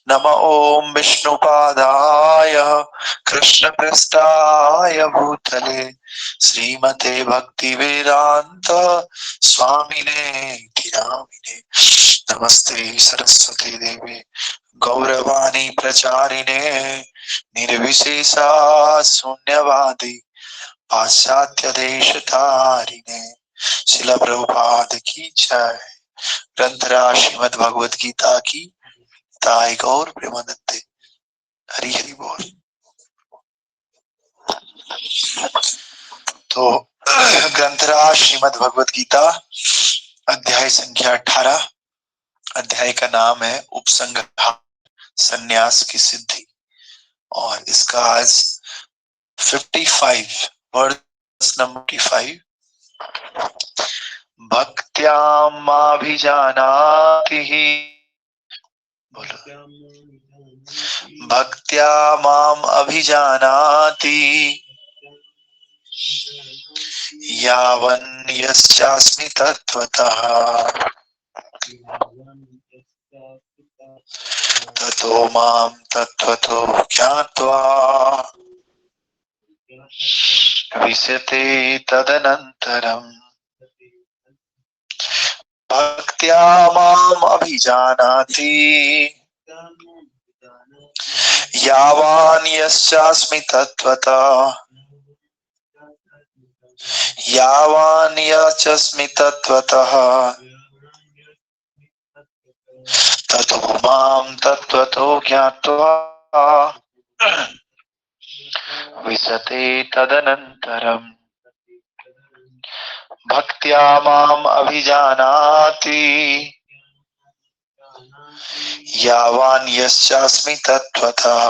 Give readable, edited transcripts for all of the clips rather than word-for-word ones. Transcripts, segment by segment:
नमः ओम विष्णुपादाय कृष्णपृष्ठाय भूतले श्रीमते भक्ति वेदांत स्वामिने नामिने। नमस्ते सरस्वती देवी गौरवाणी प्रचारिणे निर्विशेषा शून्यवादी पाश्चात्य देश तारिणे। शिला प्रभुपाद की जय। ग्रंथराज श्रीमद् भगवद गीता की ताई गौर प्रेमानंदे। हरि हरि बोल। तो ग्रंथराज श्रीमद् भगवद गीता अध्याय संख्या 18। अध्याय का नाम है उपसंहार संन्यास की सिद्धि और इसका आज 55 वर्स नंबर 55। भक्त्यामाभिजानाति बोलो भक्त्या माम अभिजानाति यावन् यस्यास्मि तत्त्वतः ततो मां तत्त्वतो ज्ञात्वा विशते तदनन्तरम्। भक्त्या माम अभिजानाति यावान् यस्यास्मि तत्त्वतः यावान् यस्यास्मि तत्त्वतः ततो मां तत्त्वतो ज्ञात्वा विशते तदनन्तरम्। भक्त्या माम अभिजानाति यावान् यस्यास्मि तत्त्वतः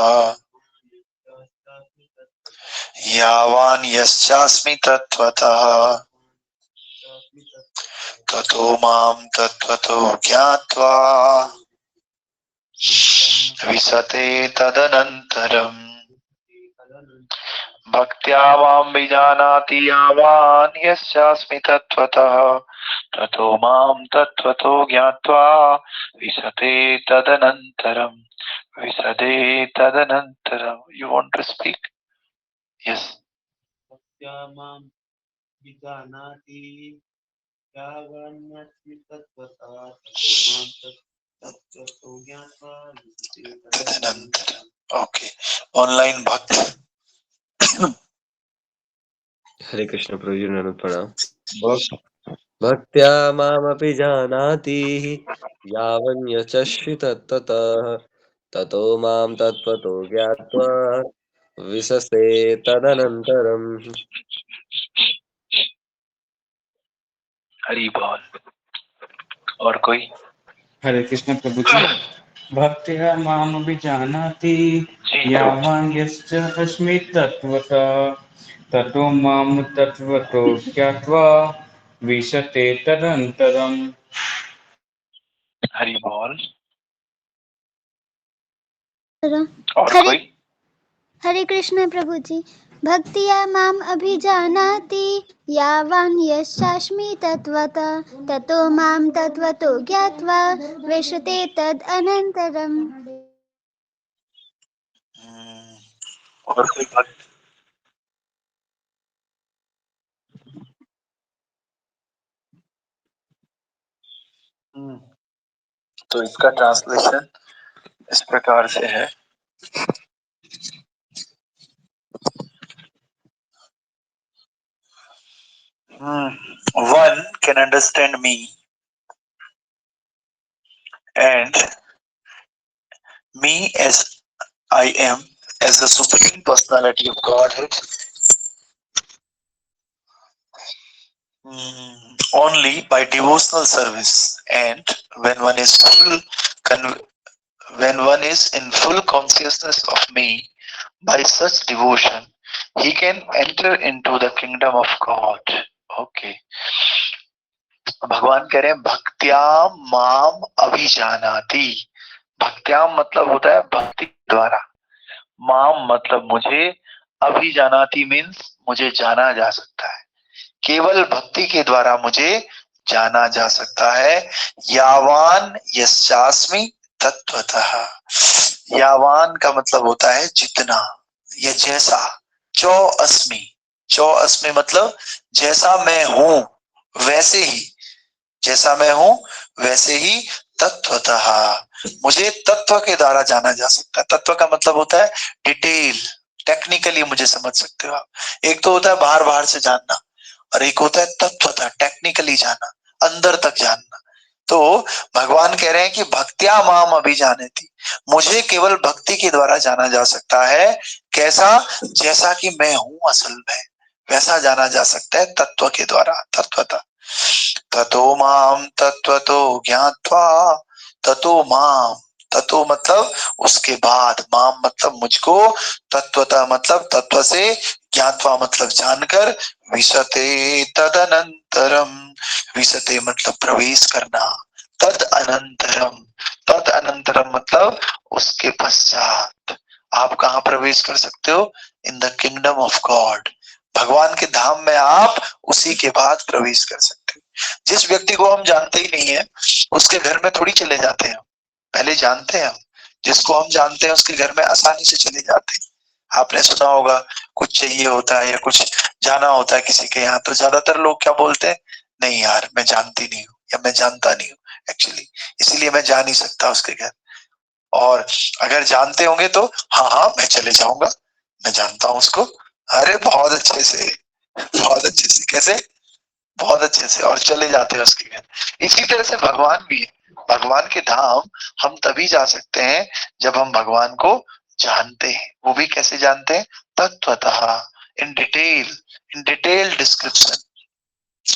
यावान् यस्यास्मि तत्त्वतः ततो मां तत्त्वतो ज्ञात्वा विशते तदनन्तरम्। भक्त्या मां विजानाति यावान् यस्यास्मि तत्त्वतः ततो मां तत्त्वतो ज्ञात्वा विशते तदनन्तरम्। विशते तदनन्तरम्। You want to speak? Yes. भक्त्या मां विजानाति यावान् यस्यास्मि तत्त्वतः ततो ज्ञात्वा विशते तदनन्तरम्। Okay. Online भक्त। हरे कृष्ण प्रभु जी नमः प्रणाम। भक्त्या मामपि जानाति यावन्यचश्मि तत्त्वतः ततो मां तत्त्वतो ज्ञात्वा विशसे तदनन्तरम्। हरि बोल। और कोई? हरे कृष्ण प्रभु जी। भक्त्या माम विजानाति यावान् यस्यास्मि तत्त्वतः ततो मां तत्त्वतो ज्ञात्वा विशते तदनन्तरम्। हरि बोल। और हरे कोई? हरे कृष्ण प्रभु जी। भक्तिया माम अभिजानाति यावान् यस्यास्मि तत्त्वतः ततो मां तत्त्वतो ज्ञात्वा विशते तद अनन्तरम्। और कोई भक्त? तो इसका ट्रांसलेशन इस प्रकार से है। One can understand me and me as I am as the Supreme Personality of Godhead only by devotional service, and when one is when one is in full consciousness of me by such devotion, he can enter into the kingdom of God. Okay. भगवान कह रहे हैं भक्त्या माम अभिजानाति। भक्त्याम मतलब होता है भक्ति द्वारा, माम मतलब मुझे, अभिजानाति मीन्स मुझे जाना जा सकता है, केवल भक्ति के द्वारा मुझे जाना जा सकता है। यावान यस्यास्मि तत्त्वतः, यावान का मतलब होता है जितना या जैसा। चौ अस्मि, चौ अस्मि मतलब जैसा मैं हूं वैसे ही, जैसा मैं हूं वैसे ही तत्वतः, मुझे तत्व के द्वारा जाना जा सकता है। तत्व का मतलब होता है डिटेल, टेक्निकली मुझे समझ सकते हो आप। एक तो होता है बाहर बाहर से जानना, और एक होता है तत्वतः, टेक्निकली जाना, अंदर तक जानना। तो भगवान कह रहे हैं कि भक्त्या माम अभिजानति, मुझे केवल भक्ति के द्वारा जाना जा सकता है। कैसा? जैसा कि मैं हूं असल में, वैसा जाना जा सकता है तत्व के द्वारा, तत्वतः। ततो माम तत्वतो ज्ञात्वा, ततो माम, ततो मतलब उसके बाद, माम मतलब मुझको, तत्वतः मतलब तत्व से, ज्ञात्वा मतलब जानकर, विशते तदनंतरम, विशते मतलब प्रवेश करना, तद अनंतरम, तद अनंतरम मतलब उसके पश्चात आप कहाँ प्रवेश कर सकते हो? In the kingdom of God, भगवान के धाम में आप उसी के बाद प्रवेश कर सकते हो। जिस व्यक्ति को हम जानते ही नहीं है उसके घर में थोड़ी चले जाते हैं, पहले जानते हैं हम। जिसको हम जानते हैं उसके घर में आसानी से चले जाते हैं। आपने सुना होगा कुछ चाहिए होता है या कुछ जाना होता है किसी के यहाँ, तो ज्यादातर लोग क्या बोलते हैं? नहीं यार मैं जानती नहीं हूँ या मैं जानता नहीं हूँ एक्चुअली, इसीलिए मैं जा नहीं सकता उसके घर। और अगर जानते होंगे तो हाँ हाँ मैं चले जाऊंगा, मैं जानता हूँ उसको, अरे बहुत अच्छे से, बहुत अच्छे से, कैसे? बहुत अच्छे से, और चले जाते हैं उसके घर। इसी तरह से भगवान भी है। भगवान के धाम हम तभी जा सकते हैं जब हम भगवान को जानते हैं। वो भी कैसे जानते हैं? तत्वतः, in detail, in detail description.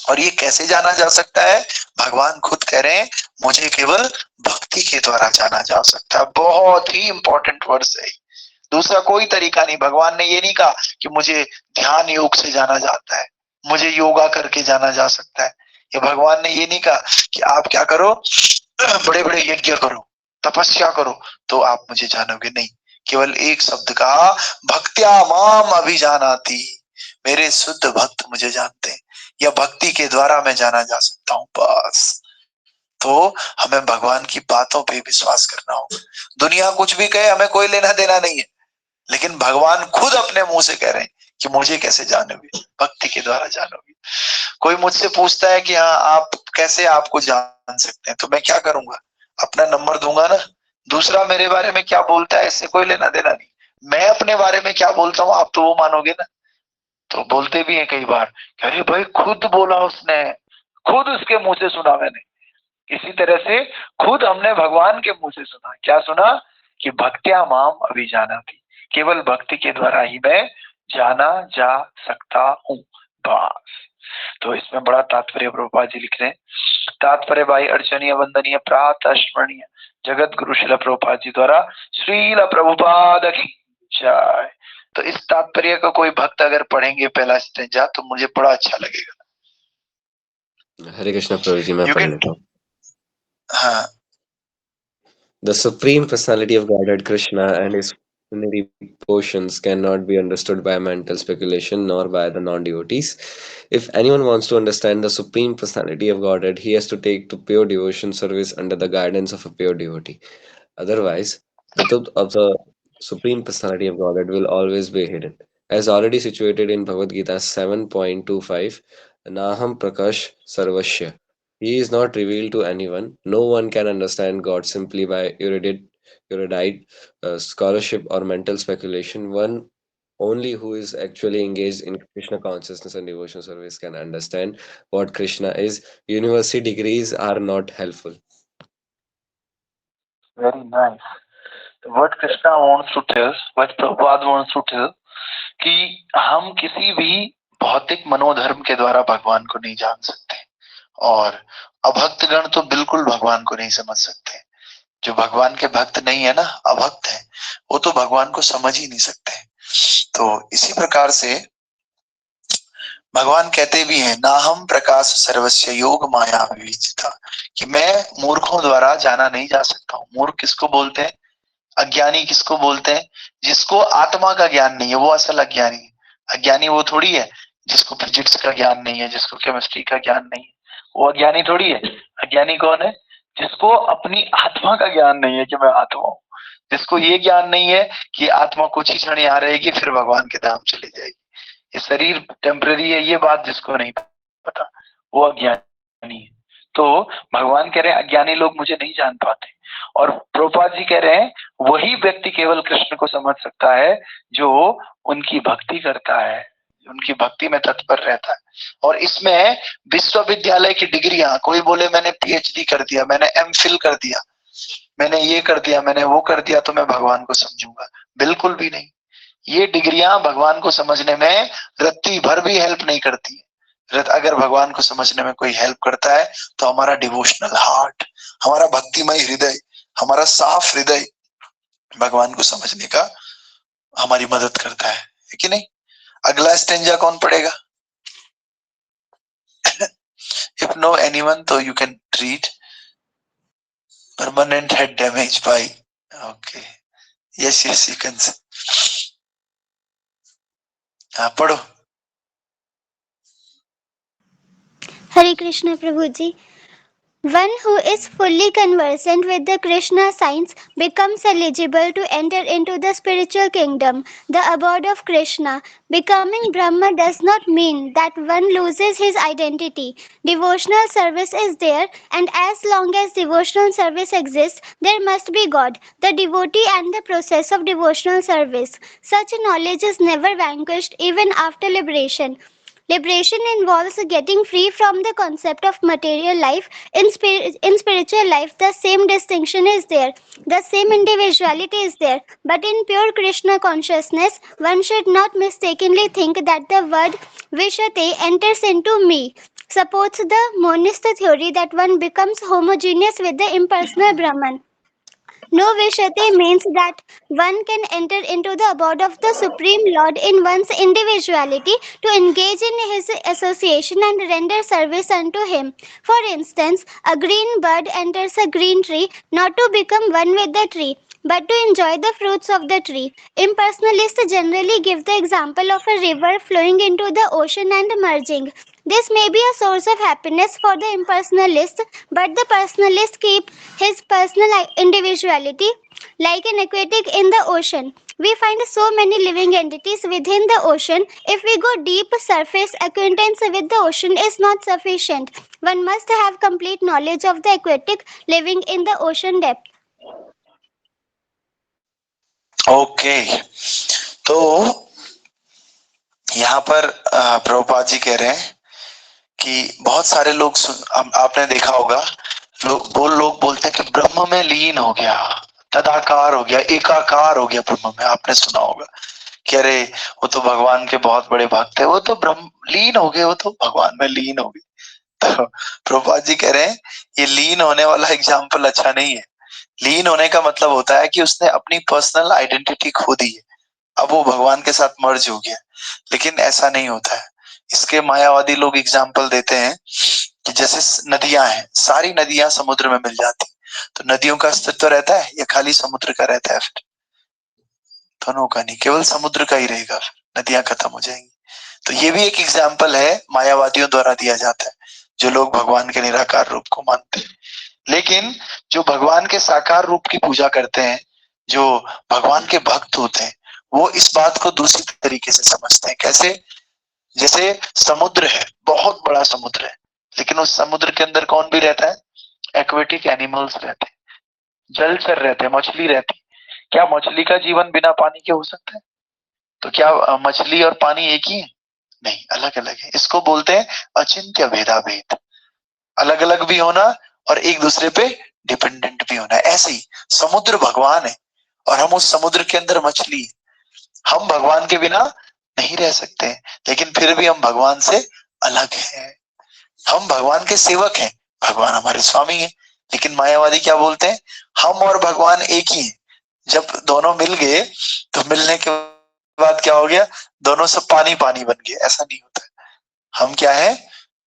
और ये कैसे जाना जा सकता है? भगवान खुद कह रहे हैं मुझे केवल भक्ति के द्वारा जाना जा सकता है। बहुत ही इंपॉर्टेंट वर्ड्स है। दूसरा कोई तरीका नहीं। भगवान ने ये नहीं कहा कि मुझे ध्यान योग से जाना जाता है, मुझे योगा करके जाना जा सकता है। ये भगवान ने ये नहीं कहा कि आप क्या करो, बड़े बड़े यज्ञ करो, तपस्या करो तो आप मुझे जानोगे। नहीं, केवल एक शब्द कहा, भक्त्या माम अभिजानाति, मेरे शुद्ध भक्त मुझे जानते हैं, या भक्ति के द्वारा मैं जाना जा सकता हूँ, बस। तो हमें भगवान की बातों पे विश्वास करना होगा। दुनिया कुछ भी कहे हमें कोई लेना देना नहीं है, लेकिन भगवान खुद अपने मुंह से कह रहे हैं कि मुझे कैसे जानोगे? भक्ति के द्वारा जानोगे। कोई मुझसे पूछता है कि हाँ आप कैसे आपको जान सकते हैं, तो मैं क्या करूंगा? अपना नंबर दूंगा ना। दूसरा मेरे बारे में क्या बोलता है इससे कोई लेना देना नहीं। मैं अपने बारे में क्या बोलता हूँ आप तो वो मानोगे ना। तो बोलते भी हैं कई बार, अरे भाई खुद बोला उसने, खुद उसके मुंह से सुना मैंने। इसी तरह से खुद हमने भगवान के मुंह से सुना। क्या सुना? कि भक्त्या माम अभिजानाति, केवल भक्ति के द्वारा ही मैं जाना जा सकता हूँ, बस। तो इसमें बड़ा तात्पर्य प्रभुपाद जी लिख रहे हैं। तात्पर्य भाई अर्चनीय वंदनीय प्रातः स्मरणीय जगत गुरु शिला प्रभुपाद जी द्वारा श्रील प्रभुपाद की जय। तो इस तात्पर्य का कोई भक्त अगर पढ़ेंगे पहला स्टेंजा तो मुझे बड़ा अच्छा लगेगा। हरे कृष्ण प्रभु जी, मैं पढ़ लेता हूँ। हाँ। The Supreme Personality of Godhead Krishna and his plenary portions cannot be understood by mental speculation nor by the non-devotees. If anyone wants to understand the Supreme Personality of Godhead, he has to take to pure devotion service under the guidance of a pure devotee. Otherwise, the truth of the Supreme Personality of Godhead will always be hidden. As already situated in Bhagavad Gita 7.25, Naham Prakash Sarvasya. He is not revealed to anyone. No one can understand God simply by erudite scholarship or mental speculation. One only who is actually engaged in Krishna consciousness and devotion service can understand what Krishna is. University degrees are not helpful. Very nice. What Krishna wants to tell, what Prabhupada wants to tell, कि हम किसी भी भौतिक मनोधर्म के द्वारा भगवान को नहीं जान सकते, और अभक्तगण तो बिल्कुल भगवान को नहीं समझ सकते। जो भगवान के भक्त नहीं है ना, अभक्त है, वो तो भगवान को समझ ही नहीं सकते। तो इसी प्रकार से भगवान कहते भी हैं, ना हम प्रकाश सर्वस्व योग माया विविचिता, कि मैं मूर्खों द्वारा जाना नहीं जा सकता हूँ। मूर्ख किसको बोलते हैं? अज्ञानी किसको बोलते हैं? जिसको आत्मा का ज्ञान नहीं है, वो असल अज्ञानी है। अज्ञानी वो थोड़ी है जिसको फिजिक्स का ज्ञान नहीं है, जिसको केमिस्ट्री का ज्ञान नहीं है, वो अज्ञानी थोड़ी है। अज्ञानी कौन है? जिसको अपनी आत्मा का ज्ञान नहीं है कि मैं आत्मा हूँ, जिसको ये ज्ञान नहीं है कि आत्मा कुछ ही क्षण यहाँ रहेगी फिर भगवान के धाम चली जाएगी, ये शरीर टेम्पररी है, ये बात जिसको नहीं पता वो अज्ञानी है। तो भगवान कह रहे हैं अज्ञानी लोग मुझे नहीं जान पाते, और प्रभुपाद जी कह रहे हैं वही व्यक्ति केवल कृष्ण को समझ सकता है जो उनकी भक्ति करता है, उनकी भक्ति में तत्पर रहता है। और इसमें विश्वविद्यालय की डिग्रियां, कोई बोले मैंने पीएचडी कर दिया, मैंने एमफिल कर दिया, मैंने ये कर दिया, मैंने वो कर दिया, तो मैं भगवान को समझूंगा, बिल्कुल भी नहीं। ये डिग्रियां भगवान को समझने में रत्ती भर भी हेल्प नहीं करती। अगर भगवान को समझने में कोई हेल्प करता है तो हमारा डिवोशनल हार्ट, हमारा भक्तिमय हृदय, हमारा साफ हृदय भगवान को समझने का हमारी मदद करता है कि नहीं। अगला स्टेंजा कौन पढ़ेगा? If no anyone, तो you can read. Permanent head damage by. Okay. Yes, you can say. हाँ पढ़ो। Hare Krishna Prabhuji. One who is fully conversant with the Krishna signs becomes eligible to enter into the spiritual kingdom, the abode of Krishna. Becoming Brahma does not mean that one loses his identity. Devotional service is there, and as long as devotional service exists, there must be God, the devotee, and the process of devotional service. Such knowledge is never vanquished even after liberation. Liberation involves getting free from the concept of material life. In spiritual life, the same distinction is there, the same individuality is there. But in pure Krishna consciousness, one should not mistakenly think that the word Vishate enters into me. Supports the monist theory that one becomes homogeneous with the impersonal Brahman. No Vishate means that one can enter into the abode of the Supreme Lord in one's individuality to engage in his association and render service unto him. For instance, a green bird enters a green tree not to become one with the tree, but to enjoy the fruits of the tree. Impersonalists generally give the example of a river flowing into the ocean and merging. This may be a source of happiness for the impersonalist, but the personalist keeps his personal individuality like an aquatic in the ocean. We find so many living entities within the ocean. If we go deep, surface acquaintance with the ocean is not sufficient. One must have complete knowledge of the aquatic living in the ocean depth. Okay तो यहाँ पर प्रभुपाद जी कह रहे हैं कि बहुत सारे लोग आपने देखा होगा, लोग बोलते हैं कि ब्रह्म में लीन हो गया, तदाकार हो गया, एकाकार हो गया ब्रह्म में। आपने सुना होगा कि अरे वो तो भगवान के बहुत बड़े भक्त है, वो तो ब्रह्म लीन हो गए, वो तो भगवान में लीन हो गए। तो प्रभुपाद जी कह रहे हैं ये लीन होने वाला एग्जाम्पल अच्छा नहीं है। लीन होने का मतलब होता है कि उसने अपनी पर्सनल आइडेंटिटी खो दी है, अब वो भगवान के साथ मर्ज हो गया। लेकिन ऐसा नहीं होता है। इसके मायावादी लोग एग्जाम्पल देते हैं कि जैसे नदियां हैं, सारी नदियां समुद्र में मिल जाती, तो नदियों का अस्तित्व रहता है या खाली समुद्र का रहता है? फिर दोनों का नहीं, केवल समुद्र का ही रहेगा, फिर नदियां खत्म हो जाएंगी। तो ये भी एक एग्जाम्पल है, मायावादियों द्वारा दिया जाता है, जो लोग भगवान के निराकार रूप को मानते हैं। लेकिन जो भगवान के साकार रूप की पूजा करते हैं, जो भगवान के भक्त होते हैं, वो इस बात को दूसरी तरीके से समझते हैं। कैसे? जैसे समुद्र है, बहुत बड़ा समुद्र है, लेकिन उस समुद्र के अंदर कौन भी रहता है? एक्वेटिक एनिमल्स रहते हैं, जलचर रहते हैं, मछली रहती है। क्या मछली का जीवन बिना पानी के हो सकता है? तो क्या मछली और पानी एक ही है? नहीं, अलग अलग है। इसको बोलते हैं अचिंत्य भेदाभेद, अलग अलग भी होना और एक दूसरे पे डिपेंडेंट भी होना। ऐसे ही समुद्र भगवान है और हम उस समुद्र के अंदर मछली। हम भगवान के बिना नहीं रह सकते, लेकिन फिर भी हम भगवान से अलग हैं। हम भगवान के सेवक हैं, भगवान हमारे स्वामी हैं। लेकिन मायावादी क्या बोलते हैं? हम और भगवान एक ही हैं। जब दोनों मिल गए तो मिलने के बाद क्या हो गया? दोनों सब पानी पानी बन गए। ऐसा नहीं होता है। हम क्या है?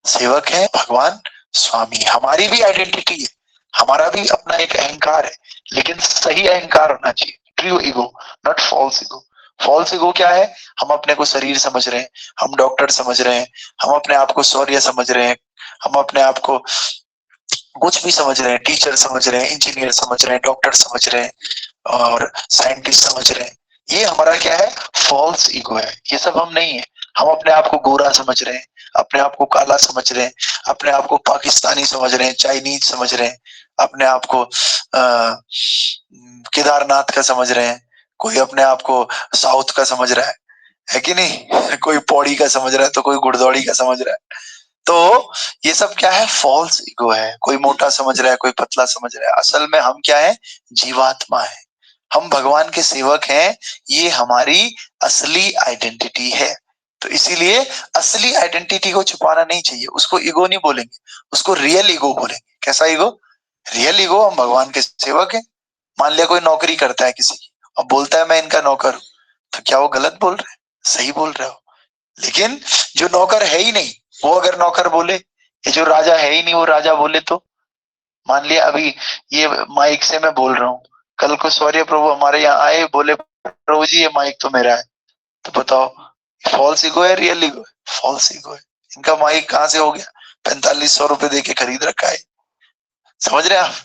सेवक हैं, भगवान स्वामी। हमारी भी आइडेंटिटी है, हमारा भी अपना एक अहंकार है, लेकिन सही अहंकार होना चाहिए, true ego, not false ego. False ego क्या है? हम अपने को शरीर समझ रहे हैं, हम डॉक्टर समझ रहे हैं, हम अपने आप को शौर्य समझ रहे हैं, हम अपने आप को कुछ भी समझ रहे हैं, टीचर समझ रहे हैं, इंजीनियर समझ रहे हैं, डॉक्टर समझ रहे हैं, और साइंटिस्ट समझ रहे हैं। ये हमारा क्या है? फॉल्स ईगो है। ये सब हम नहीं है। हम अपने आप को गोरा समझ रहे हैं, अपने आप को काला समझ रहे हैं, अपने आप को पाकिस्तानी समझ रहे हैं, चाइनीज समझ रहे हैं, अपने आप को केदारनाथ का समझ रहे हैं, कोई अपने आप को साउथ का समझ रहा है कि नहीं? कोई पौड़ी का समझ रहा है तो कोई गुड़दौड़ी का समझ रहा है। तो ये सब क्या है? फॉल्स ईगो है। कोई मोटा समझ रहा है, कोई पतला समझ रहा है। असल में हम क्या है? जीवात्मा है। हम भगवान के सेवक हैं। ये हमारी असली आइडेंटिटी है। तो इसीलिए असली आइडेंटिटी को छुपाना नहीं चाहिए। उसको ईगो नहीं बोलेंगे, उसको रियल ईगो बोलेंगे। कैसा ईगो? Real ego. हम भगवान के सेवक हैं। मान लिया कोई नौकरी करता है किसी की, अब बोलता है मैं इनका नौकर हूं, तो क्या वो गलत बोल रहे हैं? सही बोल रहे हो। लेकिन जो नौकर है ही नहीं, वो अगर नौकर बोले, ये जो राजा है ही नहीं वो राजा बोले, तो मान लिया अभी ये माइक से मैं बोल रहा हूँ, कल को सौर्य प्रभु हमारे यहाँ आए, बोले प्रभु जी ये माइक तो मेरा है, तो बताओ फॉल्स ईगो है रियल ईगो है? फॉल्स ईगो है। इनका माइक कहाँ से हो गया? 4500 रुपए दे के खरीद रखा है। समझ रहे हैं आप?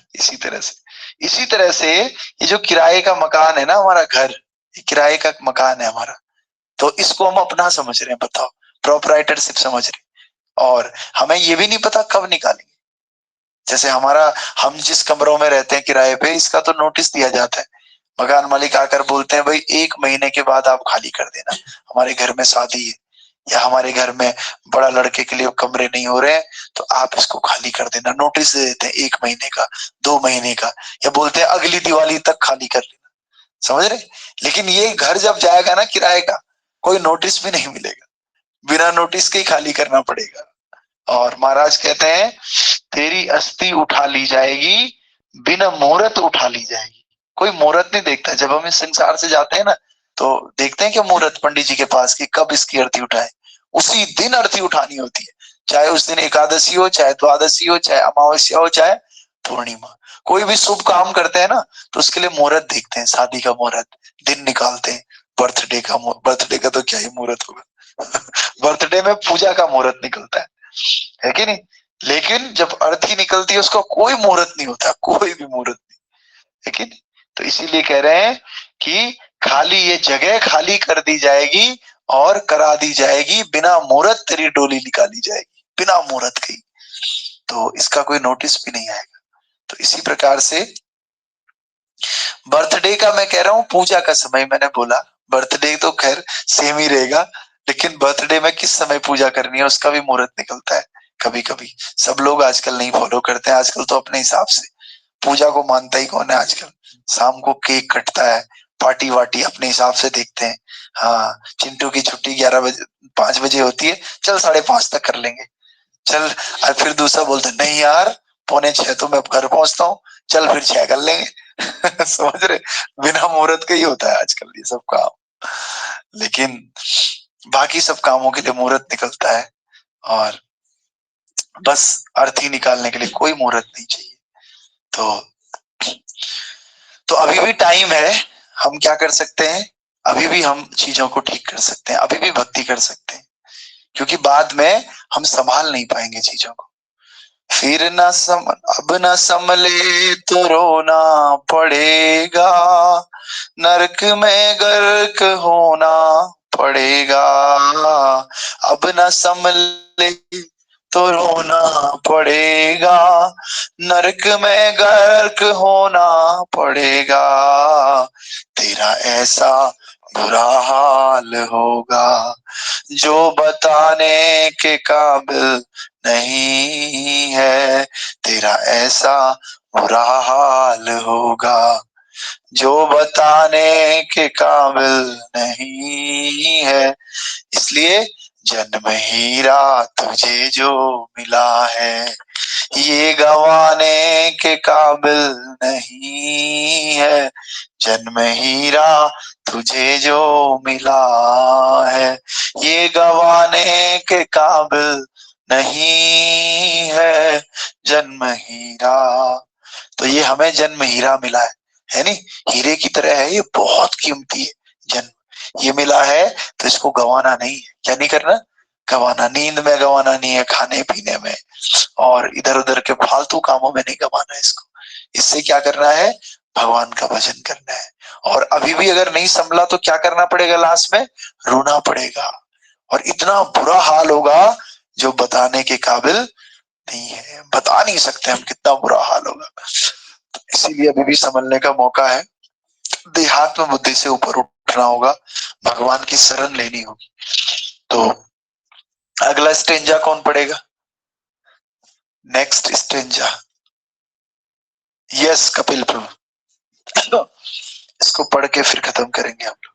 इसी तरह से ये जो किराए का मकान है ना, हमारा घर, ये किराए का मकान है हमारा, तो इसको हम अपना समझ रहे हैं। बताओ, प्रोप्राइटरशिप समझ रहे हैं। और हमें ये भी नहीं पता कब निकालेंगे। जैसे हमारा, हम जिस कमरों में रहते हैं किराए पे, इसका तो नोटिस दिया जाता है। मकान मालिक आकर बोलते हैं भाई 1 महीने के बाद आप खाली कर देना, हमारे घर में शादी है, या हमारे घर में बड़ा लड़के के लिए कमरे नहीं हो रहे हैं, तो आप इसको खाली कर देना। नोटिस दे देते हैं 1 महीने का, 2 महीने का, या बोलते हैं अगली दिवाली तक खाली कर लेना। समझ रहे? लेकिन ये घर जब जाएगा ना किराए का, कोई नोटिस भी नहीं मिलेगा, बिना नोटिस के ही खाली करना पड़ेगा। और महाराज कहते हैं तेरी अस्थि उठा ली जाएगी, बिना मुहूर्त उठा ली जाएगी। कोई मुहूर्त नहीं देखता। जब हम इस संसार से जाते हैं ना, तो देखते हैं कि मुहूर्त पंडित जी के पास कि कब इसकी अर्थी उठाए। उसी दिन अर्थी उठानी होती है, चाहे उस दिन एकादशी हो, चाहे द्वादशी हो, चाहे अमावस्या हो, चाहे पूर्णिमा। कोई भी शुभ काम करते हैं ना, तो उसके लिए मुहूर्त देखते हैं। शादी का मुहूर्त, दिन निकालते हैं। बर्थडे का तो क्या ही मुहूर्त होगा। बर्थडे में पूजा का मुहूर्त निकलता है कि नहीं? लेकिन जब अर्थी निकलती है उसका कोई मुहूर्त नहीं होता, कोई भी मुहूर्त नहीं, है कि नहीं? तो इसीलिए कह रहे हैं कि खाली ये जगह खाली कर दी जाएगी और करा दी जाएगी, बिना मुहूर्त तेरी डोली निकाली जाएगी, बिना मुहूर्त की। तो इसका कोई नोटिस भी नहीं आएगा। तो इसी प्रकार से बर्थडे का मैं कह रहा हूं, पूजा का समय मैंने बोला, बर्थडे तो खैर सेम ही रहेगा, लेकिन बर्थडे में किस समय पूजा करनी है उसका भी मुहूर्त निकलता है। कभी कभी सब लोग आजकल नहीं फॉलो करते हैं। आजकल तो अपने हिसाब से पूजा को मानता ही कौन है आजकल। शाम को केक कटता है, पार्टी वार्टी अपने हिसाब से देखते हैं। हाँ, चिंटू की छुट्टी 11 बजे 5 बजे होती है, चल 5:30 तक कर लेंगे। चल, और फिर दूसरा बोलता है नहीं यार 5:45 तो मैं घर पहुंचता हूँ, चल फिर 6 कर लेंगे। समझ रहे? बिना मुहूर्त का ही होता है आजकल ये सब काम। लेकिन बाकी सब कामों के लिए मुहूर्त निकलता है, और बस अर्थी निकालने के लिए कोई मुहूर्त नहीं चाहिए। तो अभी भी टाइम है। हम क्या कर सकते हैं? अभी भी हम चीजों को ठीक कर सकते हैं, अभी भी भक्ति कर सकते हैं, क्योंकि बाद में हम संभाल नहीं पाएंगे चीजों को। फिर अब न संभले तो रोना पड़ेगा, नरक में गर्क होना पड़ेगा। अब न संभले तो रोना पड़ेगा, नरक में गर्क होना पड़ेगा। तेरा ऐसा बुरा हाल होगा जो बताने के काबिल नहीं है। तेरा ऐसा बुरा हाल होगा जो बताने के काबिल नहीं है। इसलिए जन्म हीरा तुझे जो मिला है, ये गंवाने के काबिल नहीं है। जन्म हीरा तुझे जो मिला है, ये गंवाने के काबिल नहीं है। जन्म हीरा, तो ये हमें जन्म हीरा मिला है नहीं? हीरे की तरह है, ये बहुत कीमती है। जन्म ये मिला है तो इसको गंवाना नहीं है। क्या नहीं करना? गंवाना। नींद में गंवाना नहीं है, खाने पीने में और इधर उधर के फालतू कामों में नहीं गंवाना है इसको। इससे क्या करना है? भगवान का भजन करना है। और अभी भी अगर नहीं संभला तो क्या करना पड़ेगा, लास्ट में रोना पड़ेगा, और इतना बुरा हाल होगा जो बताने के काबिल नहीं है, बता नहीं सकते हम कितना बुरा हाल होगा। तो इसीलिए अभी भी संभलने का मौका है, देहात्म बुद्धि से ऊपर उठना होगा, भगवान की शरण लेनी होगी। तो अगला स्टेंजा कौन पढ़ेगा? नेक्स्ट स्टेंजा, यस कपिल प्रभु। इसको पढ़ के फिर खत्म करेंगे हम लोग।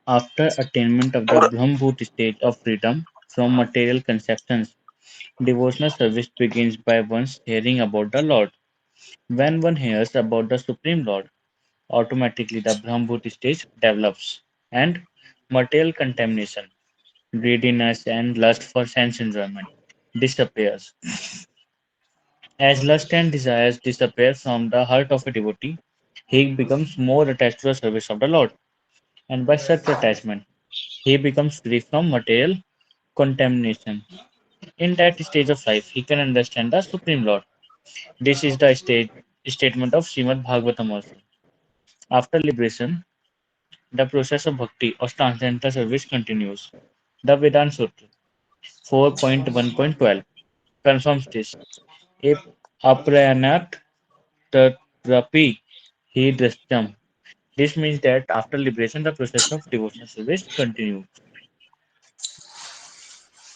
After attainment of the Brahmabhut stage of freedom from material conceptions, devotional service begins by one's hearing about the Lord. When one hears about the Supreme Lord, automatically the Brahmabhut stage develops, and material contamination, greediness, and lust for sense enjoyment disappears. As lust and desires disappear from the heart of a devotee, he becomes more attached to the service of the Lord, and by such attachment, he becomes free from material contamination. In that stage of life, he can understand the Supreme Lord. This is the statement of Srimad Bhagavatam also. After liberation, the process of bhakti or transcendental service continues. The Vedanta Sutra 4.1.12 confirms this. If aprayanat tatrapi he drashtam. This means that after liberation, the process of devotional service continues.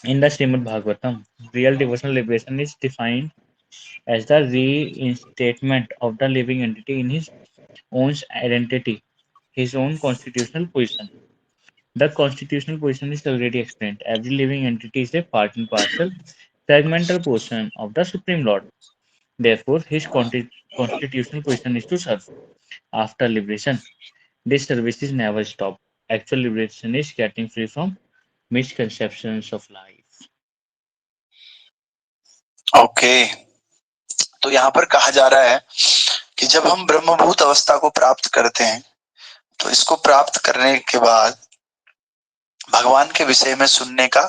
In the Srimad Bhagavatam, real devotional liberation is defined as the reinstatement of the living entity in his own identity, his own constitutional position. The constitutional position is already explained. Every living entity is a part and parcel, segmental portion of the Supreme Lord. Therefore, his constitutional position is to serve. After liberation, this service is never stopped. Actual liberation is getting free from misconceptions of life. Okay, तो यहाँ पर कहा जा रहा है कि जब हम ब्रह्मभूत अवस्था को प्राप्त करते हैं तो इसको प्राप्त करने के बाद भगवान के विषय में सुनने का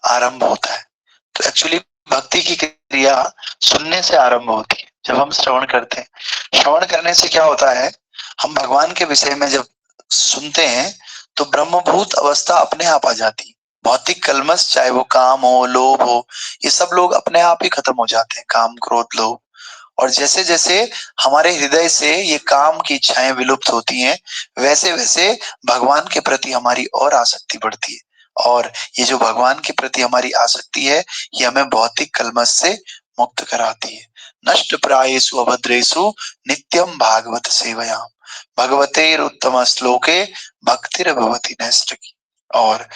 आरंभ होता है। तो एक्चुअली भक्ति की क्रिया सुनने से आरंभ होती है। जब हम श्रवण करते हैं, श्रवण करने से क्या होता है, हम भगवान के विषय में जब सुनते हैं तो ब्रह्मभूत अवस्था अपने आप आ जाती है। भौतिक कलमश, चाहे वो काम हो, लोभ हो, ये सब लोग अपने आप ही खत्म हो जाते हैं, काम क्रोध लोभ। और जैसे जैसे हमारे हृदय से ये काम की इच्छाएं विलुप्त होती हैं, वैसे वैसे भगवान के प्रति हमारी और आसक्ति बढ़ती है। और ये जो भगवान के प्रति हमारी आसक्ति है, ये हमें भौतिक कलमश से मुक्त कराती है। नष्ट प्रायेषु अभद्रेषु नित्यम भागवत सेवयाम भगवतेर उत्तम श्लोके भक्तिर भवति नष्ट की। और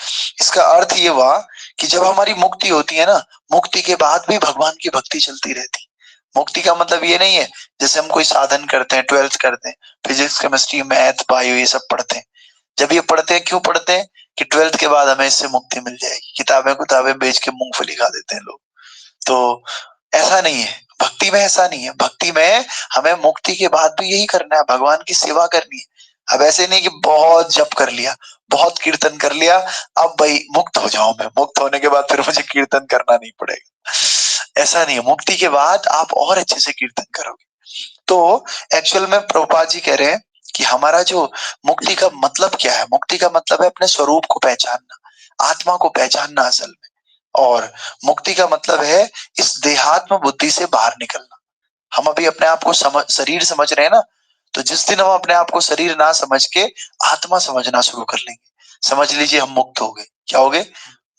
इसका अर्थ ये हुआ कि जब हमारी मुक्ति होती है ना, मुक्ति के बाद भी भगवान की भक्ति चलती रहती। मुक्ति का मतलब ये नहीं है जैसे हम कोई साधन करते हैं, 12th करते हैं, फिजिक्स केमिस्ट्री मैथ बायो ये सब पढ़ते हैं। जब ये पढ़ते हैं, क्यों पढ़ते हैं कि 12th के बाद हमें इससे मुक्ति मिल जाएगी। किताबें बेच के मूंगफली खा देते हैं लोग। तो ऐसा नहीं है, भक्ति में ऐसा नहीं है। भक्ति में हमें मुक्ति के बाद भी यही करना है, भगवान की सेवा करनी है। अब ऐसे नहीं कि बहुत जप कर लिया, बहुत कीर्तन कर लिया, अब भाई मुक्त हो जाऊं मैं, मुक्त होने के बाद फिर मुझे कीर्तन करना नहीं पड़ेगा। ऐसा नहीं है, मुक्ति के बाद आप और अच्छे से कीर्तन करोगे। तो एक्चुअल में प्रभुपाद जी कह रहे हैं कि हमारा जो मुक्ति का मतलब क्या है, मुक्ति का मतलब है अपने स्वरूप को पहचानना, आत्मा को पहचानना असल में। और मुक्ति का मतलब है इस देहात्म बुद्धि से बाहर निकलना। हम अभी अपने आप को शरीर समझ रहे हैं ना, तो जिस दिन हम अपने आप को शरीर ना समझ के आत्मा समझना शुरू कर लेंगे, समझ लीजिए हम मुक्त हो गए। क्या हो गए?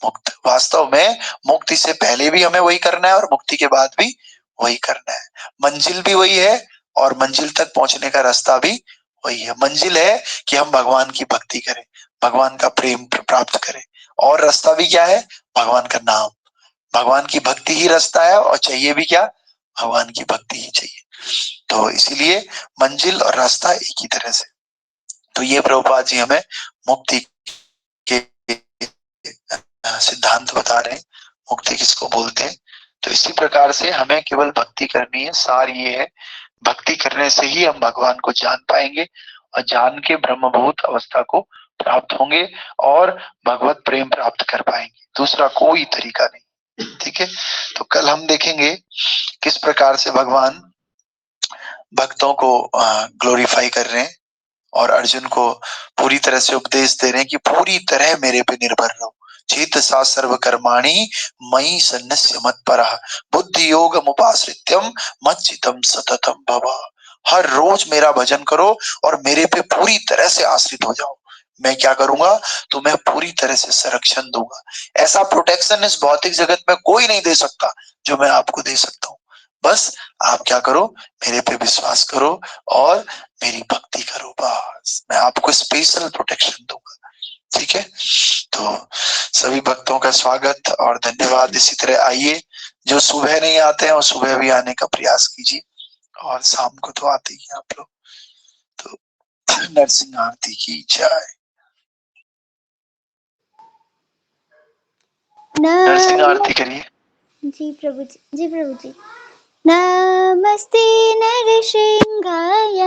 मुक्त। वास्तव में मुक्ति से पहले भी हमें वही करना है और मुक्ति के बाद भी वही करना है। मंजिल भी वही है और मंजिल तक पहुंचने का रास्ता भी वही है। मंजिल है कि हम भगवान की भक्ति करें, भगवान का प्रेम प्राप्त करें, और रास्ता भी क्या है? भगवान का नाम। भगवान की भक्ति ही रास्ता है, और चाहिए भी क्या? भगवान की भक्ति ही चाहिए। तो इसीलिए मंजिल और रास्ता एक ही तरह से। तो ये प्रभुपाद जी हमें मुक्ति के सिद्धांत बता रहे हैं, मुक्ति किसको बोलते हैं। तो इसी प्रकार से हमें केवल भक्ति करनी है। सार ये है, भक्ति करने से ही हम भगवान को जान पाएंगे, और जान के ब्रह्मभूत अवस्था को प्राप्त होंगे और भगवत प्रेम प्राप्त कर पाएंगे। दूसरा कोई तरीका नहीं। ठीक है, तो कल हम देखेंगे किस प्रकार से भगवान भक्तों को ग्लोरीफाई कर रहे हैं और अर्जुन को पूरी तरह से उपदेश दे रहे हैं कि पूरी तरह मेरे पे निर्भर रहो। चेतसा सर्व कर्माणि मयि सन्न्यस्य मत्परः बुद्धि योगम उपाश्रित्यम मच्चितम सततम भव। हर रोज मेरा भजन करो और मेरे पे पूरी तरह से आश्रित हो जाओ। मैं क्या करूंगा? तुम्हें पूरी तरह से संरक्षण दूंगा। ऐसा प्रोटेक्शन इस भौतिक जगत में कोई नहीं दे सकता जो मैं आपको दे सकता हूँ। बस आप क्या करो? मेरे पे विश्वास करो और मेरी भक्ति करो। बस मैं आपको स्पेशल प्रोटेक्शन दूंगा। ठीक है, तो सभी भक्तों का स्वागत और धन्यवाद। इसी तरह आइए, जो सुबह नहीं आते हैं वो सुबह भी आने का प्रयास कीजिए और शाम को तो आते ही हैं आप लोग। तो नरसिंह आरती की जय। नरसिंह आरती करिए। जी प्रभु जी, जी प्रभु जी। नमस्ते नरसिंहाय।